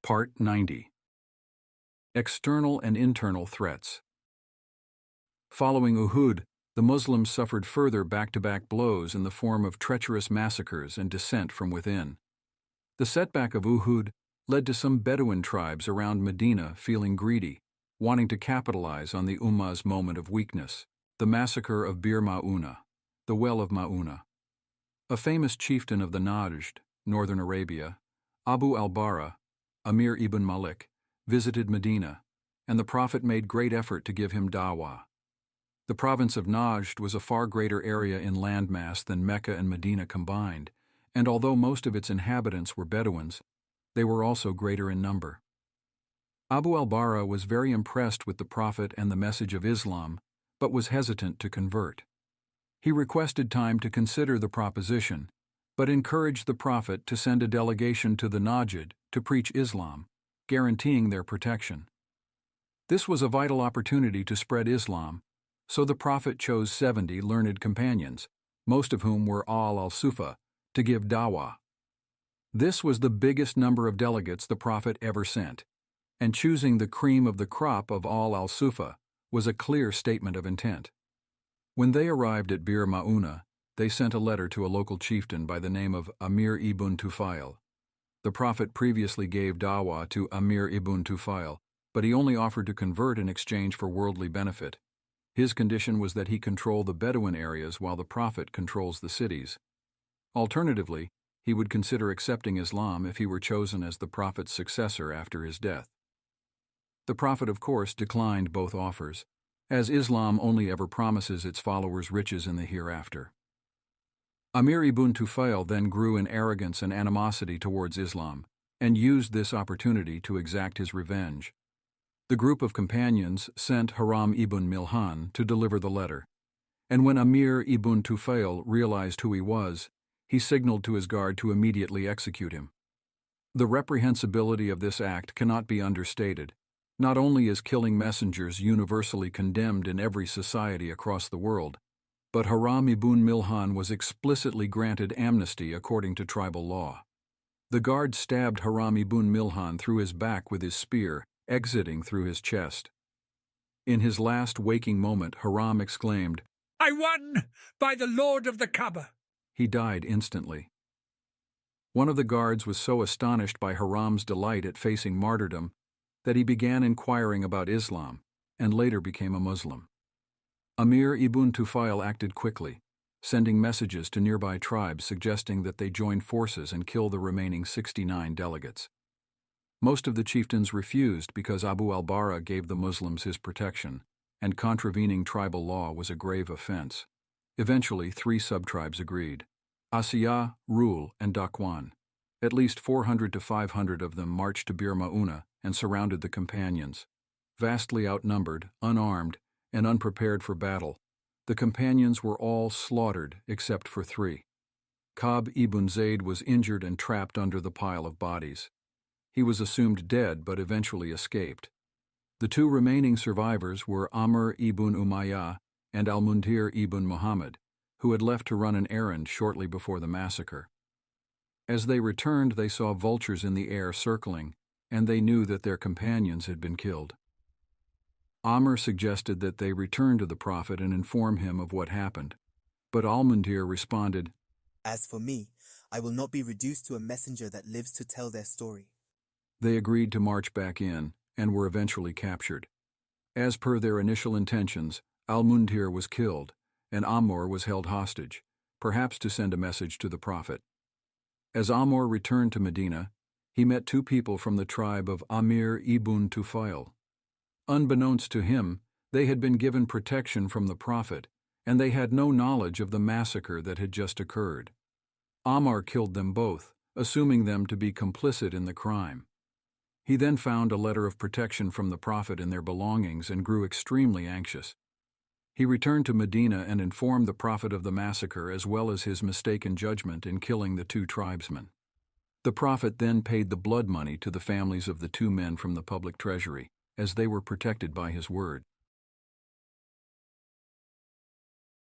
Part 90. External and Internal Threats. Following Uhud, the Muslims suffered further back-to-back blows in the form of treacherous massacres and dissent from within. The setback of Uhud led to some Bedouin tribes around Medina feeling greedy, wanting to capitalize on the Ummah's moment of weakness, the massacre of Bir Ma'una, the Well of Ma'una. A famous chieftain of the Najd, northern Arabia, Abu al-Bara, Amir ibn Malik, visited Medina, and the Prophet made great effort to give him dawah. The province of Najd was a far greater area in landmass than Mecca and Medina combined, and although most of its inhabitants were Bedouins, they were also greater in number. Abu al-Bara was very impressed with the Prophet and the message of Islam, but was hesitant to convert. He requested time to consider the proposition, but encouraged the Prophet to send a delegation to the Najd to preach Islam, guaranteeing their protection. This was a vital opportunity to spread Islam, so the Prophet chose 70 learned companions, most of whom were al-Sufa, to give dawah. This was the biggest number of delegates the Prophet ever sent, and choosing the cream of the crop of al-Sufa was a clear statement of intent. When they arrived at Bir Ma'una, they sent a letter to a local chieftain by the name of Amir ibn Tufail. The Prophet previously gave dawah to Amir ibn Tufail, but he only offered to convert in exchange for worldly benefit. His condition was that he control the Bedouin areas while the Prophet controls the cities. Alternatively, he would consider accepting Islam if he were chosen as the Prophet's successor after his death. The Prophet, of course, declined both offers, as Islam only ever promises its followers riches in the hereafter. Amir ibn Tufail then grew in arrogance and animosity towards Islam, and used this opportunity to exact his revenge. The group of companions sent Haram ibn Milhan to deliver the letter, and when Amir ibn Tufail realized who he was, he signaled to his guard to immediately execute him. The reprehensibility of this act cannot be understated. Not only is killing messengers universally condemned in every society across the world, but Haram ibn Milhan was explicitly granted amnesty according to tribal law. The guard stabbed Haram ibn Milhan through his back with his spear, exiting through his chest. In his last waking moment, Haram exclaimed, "I won by the Lord of the Kaaba!" He died instantly. One of the guards was so astonished by Haram's delight at facing martyrdom that he began inquiring about Islam, and later became a Muslim. Amir ibn Tufail acted quickly, sending messages to nearby tribes suggesting that they join forces and kill the remaining 69 delegates. Most of the chieftains refused because Abu al-Bara gave the Muslims his protection, and contravening tribal law was a grave offense. Eventually, 3 sub-tribes agreed: Asiyah, Rul, and Dakwan. At least 400 to 500 of them marched to Bir Ma'una and surrounded the companions. Vastly outnumbered, unarmed, and unprepared for battle, the companions were all slaughtered except for 3. Ka'b ibn Zayd was injured and trapped under the pile of bodies. He was assumed dead but eventually escaped. The 2 remaining survivors were Amr ibn Umayyah and al-Mundhir ibn Muhammad, who had left to run an errand shortly before the massacre. As they returned, they saw vultures in the air circling, and they knew that their companions had been killed. Amr suggested that they return to the Prophet and inform him of what happened, but al-Mundhir responded, "As for me, I will not be reduced to a messenger that lives to tell their story." They agreed to march back in, and were eventually captured. As per their initial intentions, al-Mundhir was killed, and Amr was held hostage, perhaps to send a message to the Prophet. As Amr returned to Medina, he met 2 people from the tribe of Amir ibn Tufail. Unbeknownst to him, they had been given protection from the Prophet, and they had no knowledge of the massacre that had just occurred. Amr killed them both, assuming them to be complicit in the crime. He then found a letter of protection from the Prophet in their belongings and grew extremely anxious. He returned to Medina and informed the Prophet of the massacre as well as his mistaken judgment in killing the 2 tribesmen. The Prophet then paid the blood money to the families of the 2 men from the public treasury, as they were protected by his word.